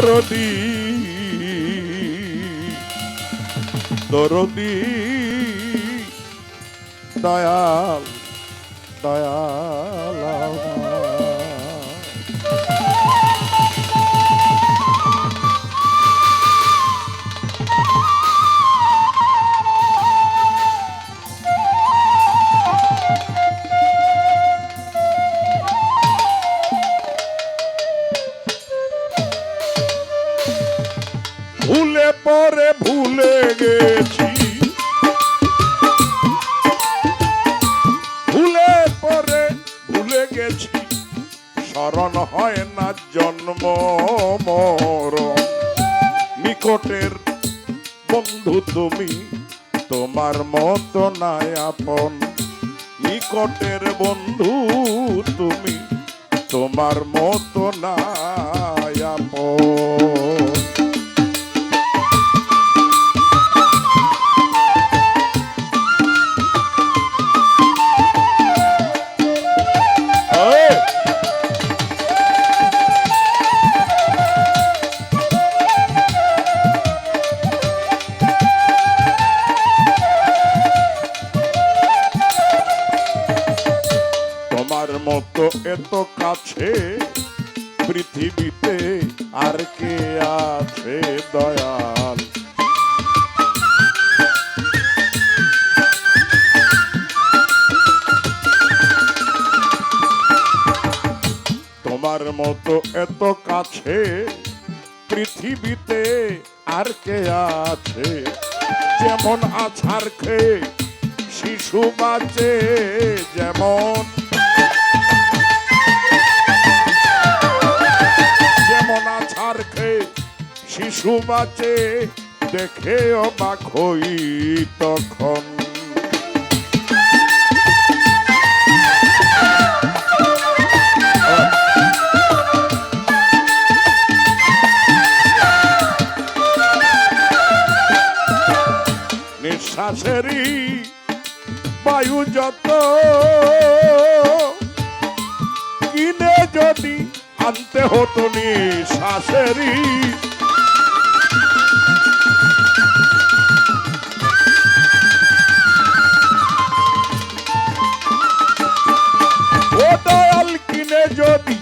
দরদি দরদি দয়াল দয়াল ভুলে পরে ভুলে গেছি ভুলে পরে ভুলে গেছি স্মরণ হয় না জন্ম মরণ নিকটের বন্ধু তুমি তোমার মতো নাই আপন নিকটের বন্ধু তুমি তোমার মতো নাই আপন তোমার মতো এত কাছে পৃথিবীতে আর কে আছে দয়াল তোমার মতো এত কাছে পৃথিবীতে আর কে আছে যেমন আছাড় খেয়ে শিশু বাঁচে যেমন আছাড় খেয়ে শিশু বাঁচে দেখে অবাক হই তখন নিঃশ্বাসেরই বায়ু যত কিনে যদি আনতে হতো নিঃশ্বাসেরই ও দয়াল কিনে যদি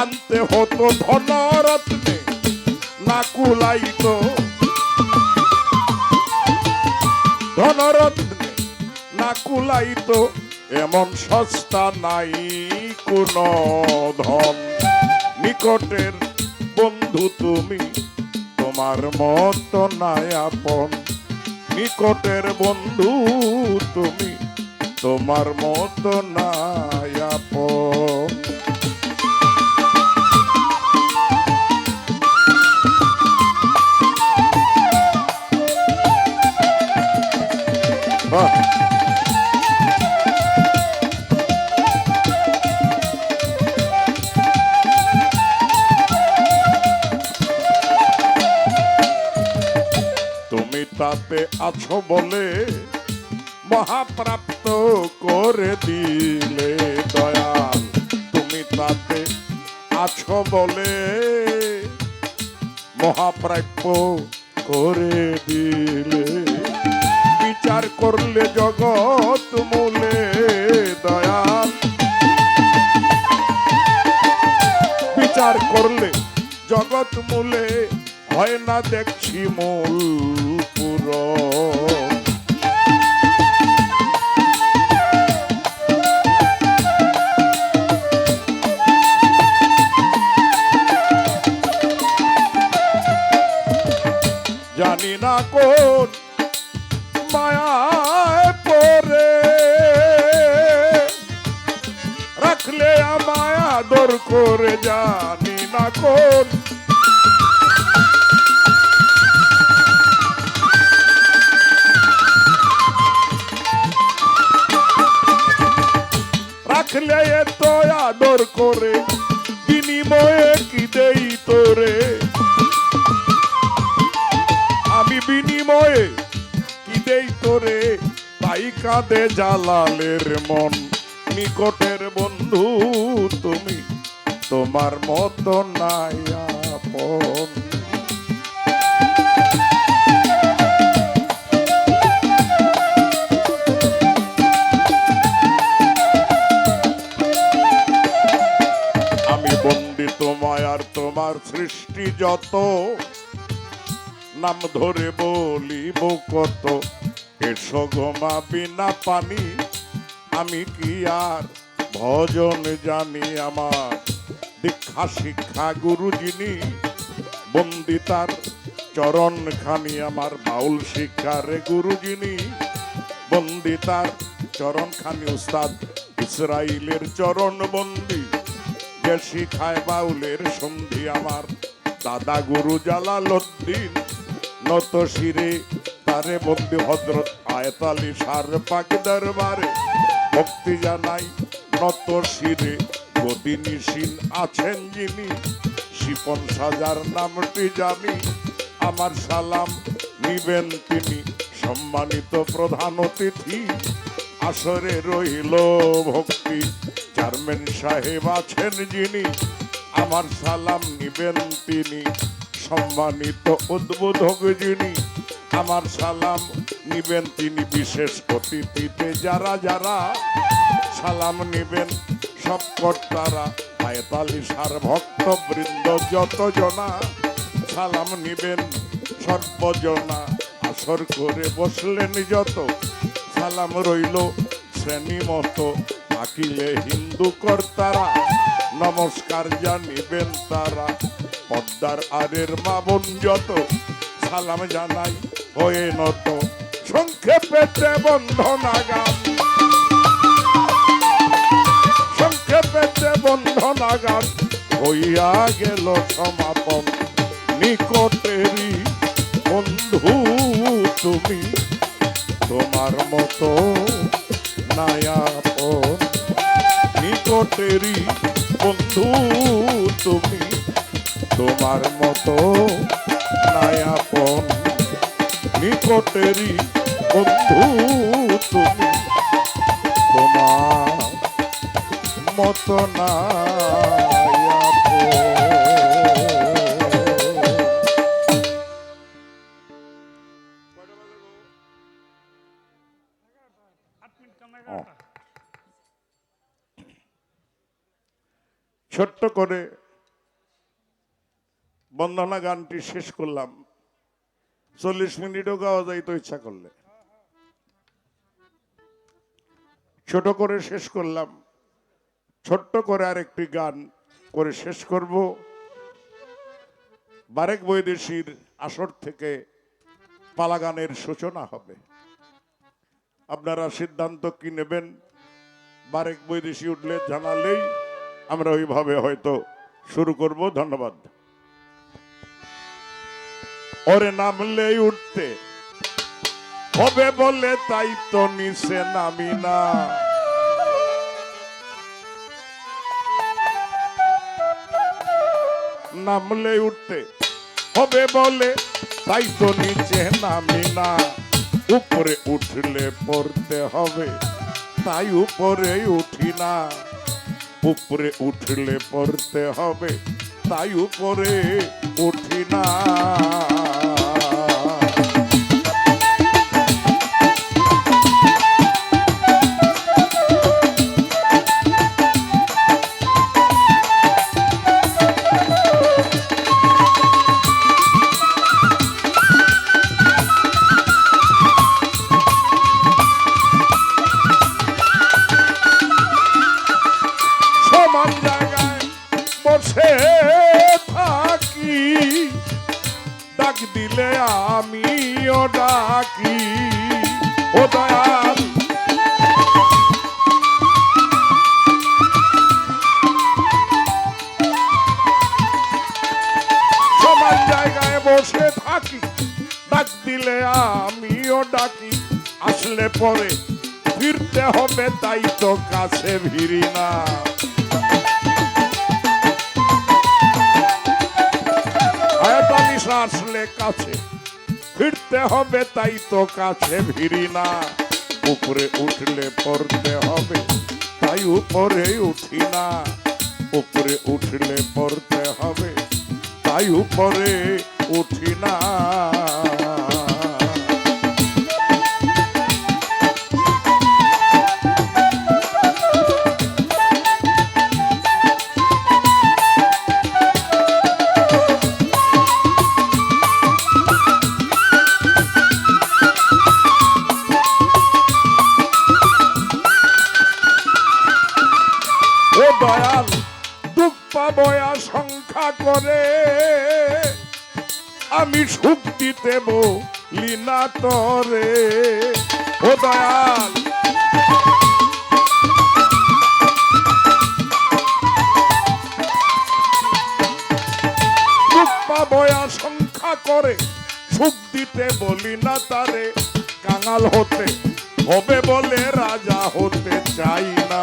আনতে হতো ধনরত্নে না কুলাইতো ধনরত্নে না কুলাইতো এমন সস্তা নাই কোন ধন নিকটের বন্ধু তুমি তোমার মতো নাই আপন নিকটের বন্ধু তুমি তোমার মতো নাই আপন তুমি তাতে আছো বলে মহাপ্রাপ্ত করে দিলে দয়াল তুমি তাতে আছো বলে মহাপ্রাপ্য করে দিলে বিচার করলে জগৎ মূলে দয়াল বিচার করলে জগৎ মূলে হয় না দেখছি মূল পুরো জানি না কোন মায়ায় পরে রাখলে আমায় আদর করে জানি না কোন রাখলে এত আদর করে বিনিময়ে কি দেই তোরে আমি বিনিময়ে কি দেই তোরে তাই কাঁদে জালালের মন নিকটের বন্ধু তুমি তোমার মতো নাই আপন সৃষ্টি যত, নাম ধরে বলিব কত। এসো গোমা বিনা পানি, আমি কি আর ভজন জানি। আমার দীক্ষা শিক্ষা গুরু যিনি, বন্দিতার চরণ খানি। আমার বাউল শিক্ষারে গুরু যিনি, বন্দিতার চরণ খানি। উস্তাদ ইসরাইলের চরণ বন্দি, যে শিখায় বাউলের সন্ধি। আমার দাদা গুরু জালালউদ্দিন, নত শিরে তারে বন্দি। হযরত আয়াত আলী শাহ পাক দরবারে ভক্তি জানাই নত শিরে। গদিনিসীন আছেন যিনি, শিপন সাজার নামটি জানি। আমার সালাম নিবেন তিনি, সম্মানিত প্রধান অতিথি। আসরে রইল ভক্তি, চেয়ারম্যান সাহেব আছেন যিনি। আমার সালাম নিবেন তিনি, সম্মানিত উদ্বোধক যিনি। আমার সালাম নিবেন তিনি, বিশেষ অতিথিতে যারা যারা সালাম নিবেন সব কর্তারা। আয়াত আলী শাহর ভক্ত বৃন্দ যত জনা, সালাম নিবেন সর্বজনা। আসর করে বসলেন যত, সালাম রইল শ্রেণী মতো। আকিলে হিন্দু কর্তারা, নমস্কার জানিবেন তারা। পদ্মার আরের মা বোন যত, সালাম জানাই হয়ে নত। সংক্ষেপে বন্ধনাগান, সংক্ষেপে বন্ধনাগান হইয়া গেল সমাপন। নিকটেরই বন্ধু তুমি, তোমার মতো নায়াপন। নিকটেরই বন্ধু তুমি, তোমার মতো নায়াপন। নিকটেরই বন্ধু তুমি, তোমার মতো নায়াপন। ছোট্ট করে বন্দনা গানটি শেষ করলাম। 40 মিনিটও গাওয়া যাইতো ইচ্ছা করলে। ছোট করে শেষ করলাম। ছোট্ট করে আরেকটি গান করে শেষ করব। বারেক বৈদেশীর আসর থেকে পালা গানের সূচনা হবে। আপনারা সিদ্ধান্ত কি নেবেন, বারেক বৈদেশী উঠলে জানালেই আমরা ওইভাবে হয়তো শুরু করব। ধন্যবাদ। ওরে নামলে উঠতে হবে বলে তাই তো নিচে নামি না। নামলে উঠতে হবে বলে তাই তো নিচে নামি না। উপরে উঠলে পড়তে হবে তাই উপরে উঠি না। উপরে উঠলে পড়তে হবে তাই উপরে উঠি না। সমান জায়গায় বসে থাকি, ডাক দিলে আমিও ডাকি। ও দয়াল সমান জায়গায় বসে থাকি, ডাক দিলে আমিও ডাকি। আসলে পরে ফিরতে হবে তাই তো কাছে ভিড়ি না। আসলে কাছে ফিরতে হবে তাই তো কাছে ভিড়ি না। উপরে উঠলে পড়তে হবে তাই উপরে উঠি না। উপরে উঠলে পড়তে হবে তাই উপরে উঠি না। পরে আমি সুখ দিতে বলি না তরে ও দয়াল সুখ পাবো আশঙ্কা করে সুখ দিতে বলি না তারে কাঙাল হতে হবে বলে রাজা হতে চাই না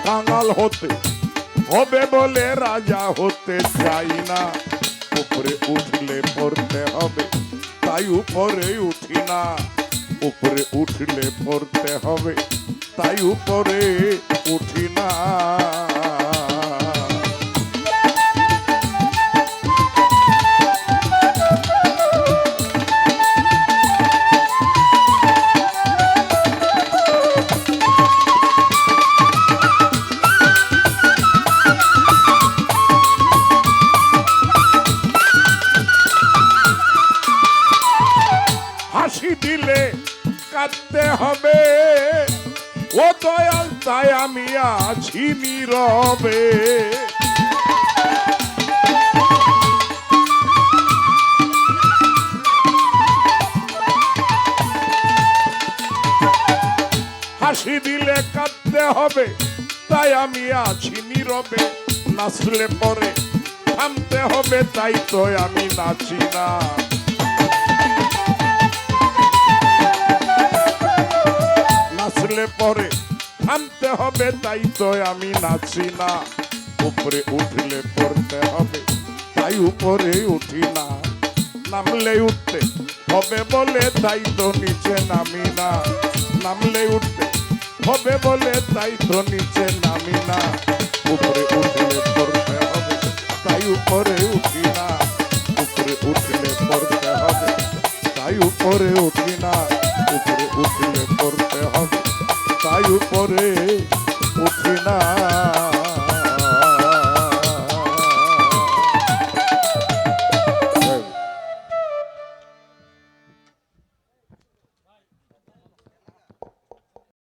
কাঙাল হতে হবে বলে রাজা হতে চাই না উপরে উঠলে পড়তে হবে তাই উপরে উঠি না উপরে উঠলে পড়তে হবে তাই উপরে উঠি না হাসি দিলে কাঁদতে হবে ও দয়াল তাই আমি আছি নীরবে হাসি দিলে কাঁদতে হবে তাই আমি আছি নীরবে নাচলে পরে থামতে হবে তাই তো আমি নাচি না নাচলে পরে থামতে হবে তাই তো আমি নাচি না উপরে উঠলে পড়তে হবে তাই উপরে উঠি না নামলে উঠতে হবে বলে তাই তো নিচে নামি না নামলে উঠতে হবে বলে তাই তো নিচে নামি না উপরে উঠলে পড়তে হবে তাই উপরে উঠি না উপরে উঠলে পড়তে হবে তাই উপরে উঠি না উপরে উঠলে পড়তে হবে তাই উপরে উঠি না